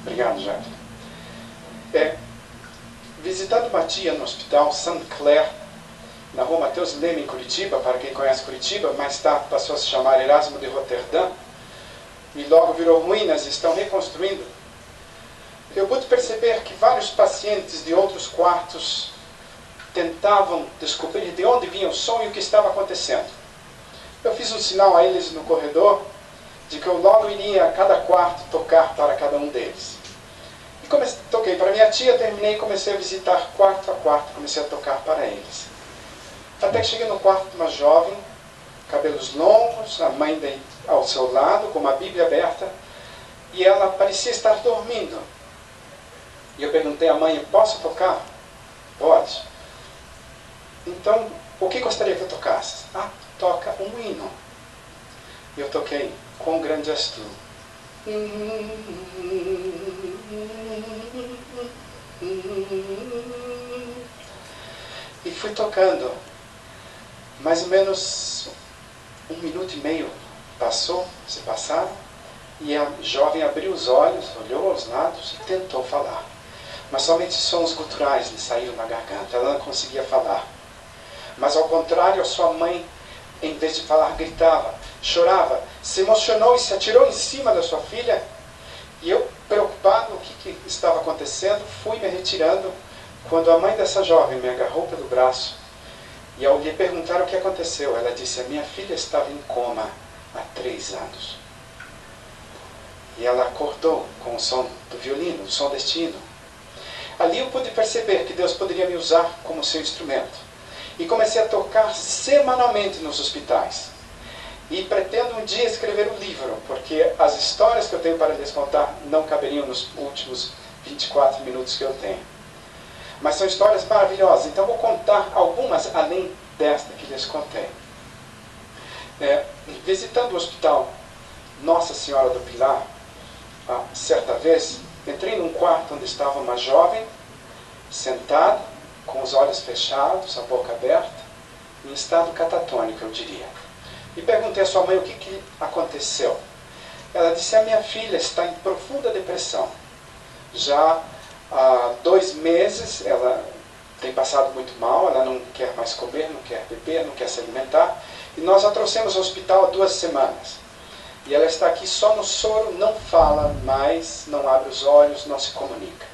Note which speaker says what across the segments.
Speaker 1: Obrigado, Jack. Visitando uma tia no hospital Saint Clair, na rua Mateus Leme, em Curitiba, para quem conhece Curitiba, mais tarde passou a se chamar Erasmo de Roterdã, e logo virou ruínas e estão reconstruindo. Eu pude perceber que vários pacientes de outros quartos tentavam descobrir de onde vinha o som e o que estava acontecendo. Eu fiz um sinal a eles no corredor de que eu logo iria a cada quarto tocar para cada um deles. E toquei para minha tia, terminei e comecei a visitar quarto a quarto, comecei a tocar para eles. Até que cheguei no quarto de uma jovem, cabelos longos, a mãe ao seu lado, com uma Bíblia aberta, e ela parecia estar dormindo. E eu perguntei à mãe, posso tocar? Pode. Então, o que gostaria que eu tocasse? Ah, toca um hino. E eu toquei, quão grande és tu. E fui tocando. Mais ou menos 1 minuto e meio se passaram, e a jovem abriu os olhos, olhou aos lados e tentou falar. Mas somente sons guturais lhe saíram na garganta, ela não conseguia falar. Mas ao contrário, a sua mãe, em vez de falar, gritava, chorava, se emocionou e se atirou em cima da sua filha. E eu, preocupado, o que estava acontecendo, fui me retirando, quando a mãe dessa jovem me agarrou pelo braço. E ao lhe perguntar o que aconteceu, ela disse, a minha filha estava em coma há 3 anos. E ela acordou com o som do violino, o som deste hino. Ali eu pude perceber que Deus poderia me usar como seu instrumento. E comecei a tocar semanalmente nos hospitais. E pretendo um dia escrever um livro, porque as histórias que eu tenho para lhes contar não caberiam nos últimos 24 minutos que eu tenho. Mas são histórias maravilhosas, então vou contar algumas além desta que lhes contei. Visitando o hospital Nossa Senhora do Pilar, certa vez, entrei num quarto onde estava uma jovem, sentada, com os olhos fechados, a boca aberta, em estado catatônico, eu diria. E perguntei à sua mãe o que aconteceu. Ela disse, a minha filha está em profunda depressão. Já há 2 meses, ela tem passado muito mal, ela não quer mais comer, não quer beber, não quer se alimentar. E nós a trouxemos ao hospital há 2 semanas. E ela está aqui só no soro, não fala mais, não abre os olhos, não se comunica.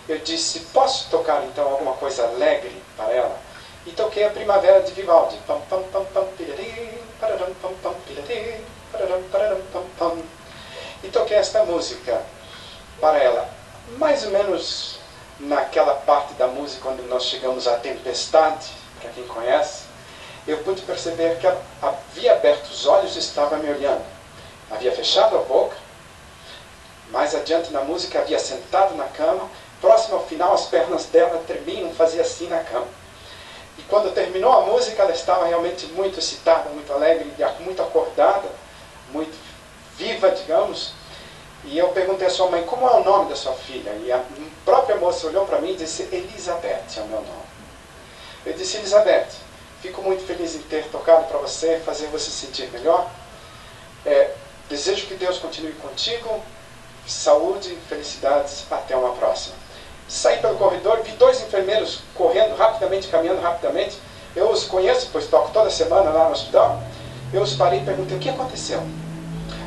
Speaker 1: Eu disse, posso tocar então alguma coisa alegre para ela? E toquei a Primavera de Vivaldi. Pam, pam, pam, pam, piriri, pararam, pam, pam, piriri, pararam, pararam, pam, pam. E toquei esta música para ela. Mais ou menos naquela parte da música onde nós chegamos à tempestade, para quem conhece, eu pude perceber que ela havia aberto os olhos e estava me olhando. Havia fechado a boca. Mais adiante na música havia sentado na cama. Próximo ao final, as pernas dela tremiam, fazia assim na cama. E quando terminou a música, ela estava realmente muito excitada, muito alegre, muito acordada, muito viva, digamos. E eu perguntei à sua mãe, como é o nome da sua filha? E a própria moça olhou para mim e disse, Elizabeth é o meu nome. Eu disse, Elizabeth, fico muito feliz em ter tocado para você, fazer você se sentir melhor. Desejo que Deus continue contigo. Saúde, felicidades, até uma próxima. Saí pelo corredor, vi 2 enfermeiros correndo rapidamente, caminhando rapidamente. Eu os conheço, pois toco toda semana lá no hospital. Eu os parei e perguntei, o que aconteceu?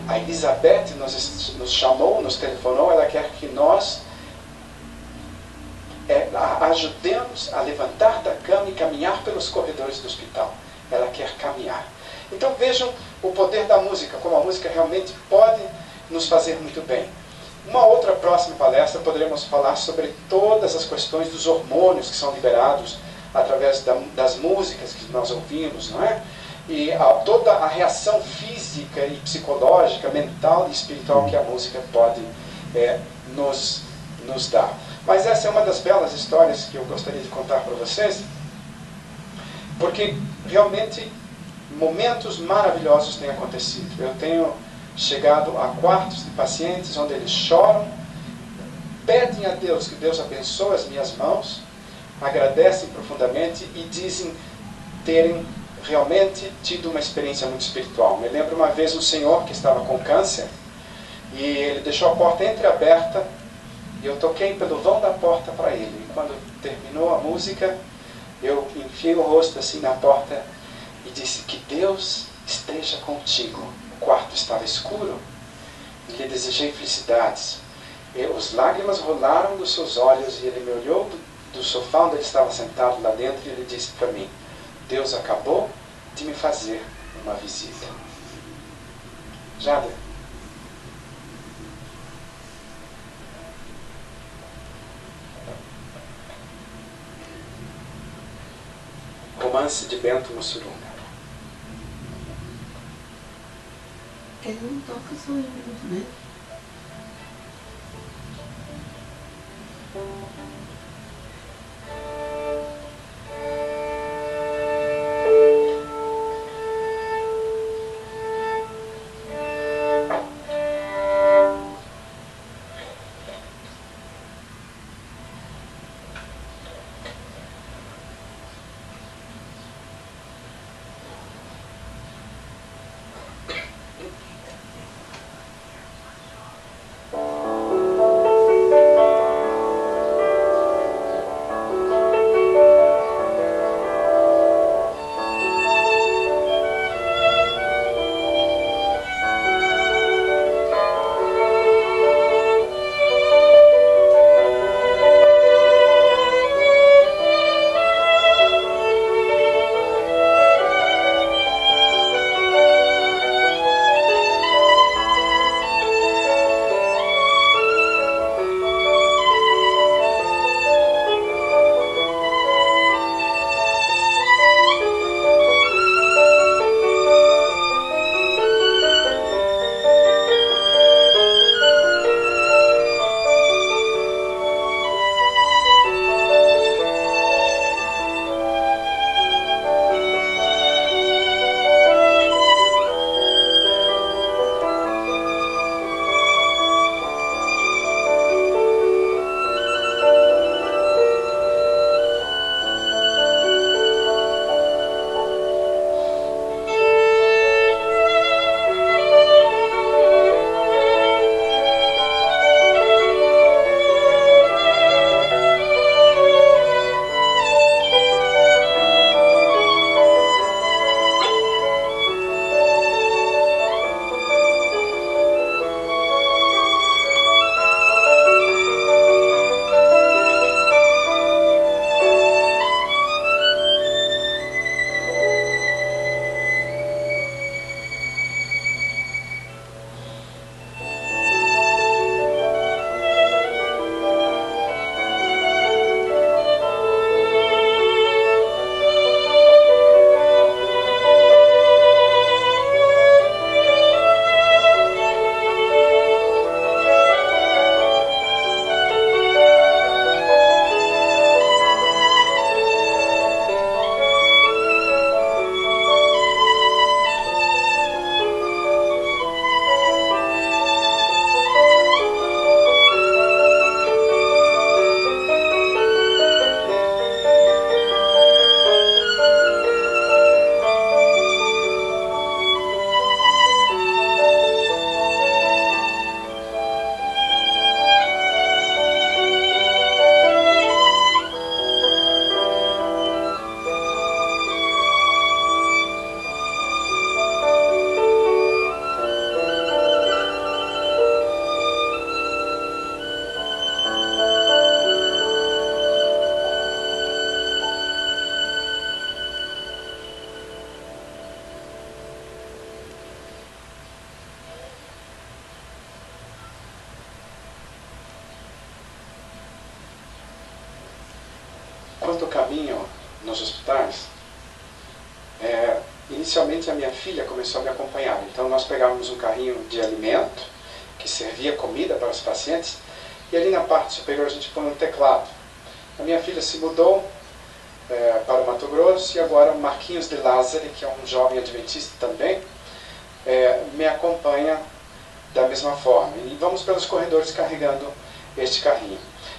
Speaker 1: A Elizabeth nos chamou, nos telefonou, ela quer que nós a ajudemos a levantar da cama e caminhar pelos corredores do hospital. Ela quer caminhar. Então vejam o poder da música, como a música realmente pode nos fazer muito bem. Uma outra próxima palestra poderemos falar sobre todas as questões dos hormônios que são liberados através das músicas que nós ouvimos, não é? E toda a reação física e psicológica, mental e espiritual que a música pode nos dar. Mas essa é uma das belas histórias que eu gostaria de contar para vocês, porque realmente momentos maravilhosos têm acontecido. Eu tenho chegado a quartos de pacientes onde eles choram, pedem a Deus que Deus abençoe as minhas mãos, agradecem profundamente e dizem terem realmente tido uma experiência muito espiritual. Me lembro uma vez um senhor que estava com câncer e ele deixou a porta entreaberta E eu toquei pelo vão da porta para ele. E quando terminou a música, eu enfiei o rosto assim na porta e disse: que Deus esteja contigo. O quarto estava escuro e lhe desejei felicidades. E os lágrimas rolaram dos seus olhos e ele me olhou do sofá onde ele estava sentado lá dentro e ele disse para mim: Deus acabou de me fazer uma visita. Jader. Romance de Bento Mussurunga.
Speaker 2: Ele não toca só eu, né?
Speaker 1: Quanto ao caminho nos hospitais, inicialmente a minha filha começou a me acompanhar. Então nós pegávamos um carrinho de alimento que servia comida para os pacientes e ali na parte superior a gente põe um teclado. A minha filha se mudou para o Mato Grosso e agora o Marquinhos de Lázaro, que é um jovem adventista também, me acompanha da mesma forma. E vamos pelos corredores carregando este carrinho.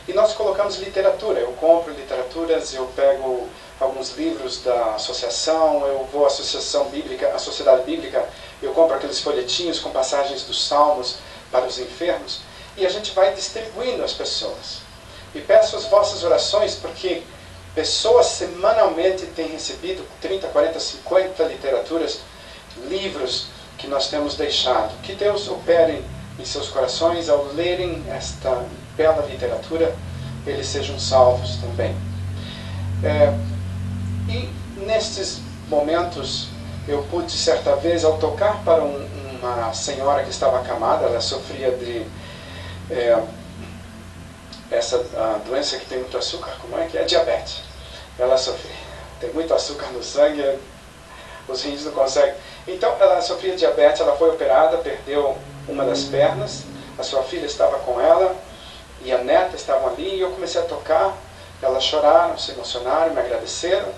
Speaker 1: E nós colocamos literatura. Eu compro literaturas, eu pego alguns livros da associação, eu vou à associação bíblica, à sociedade bíblica, eu compro aqueles folhetinhos com passagens dos salmos para os enfermos. e a gente vai distribuindo as pessoas. E peço as vossas orações, porque pessoas semanalmente têm recebido 30, 40, 50 literaturas, livros que nós temos deixado. Que Deus opere em seus corações ao lerem esta bela literatura, eles sejam salvos também. E nestes momentos, eu pude, certa vez, ao tocar para uma senhora que estava acamada, ela sofria de essa doença que tem muito açúcar, como é que é? Diabetes. Ela sofria, tem muito açúcar no sangue, os rins não conseguem. Então, ela sofria diabetes, ela foi operada, perdeu uma das pernas, a sua filha estava com ela, e a neta estavam ali, e eu comecei a tocar, elas choraram, se emocionaram, me agradeceram,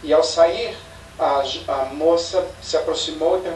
Speaker 1: e ao sair, a moça se aproximou e perguntou: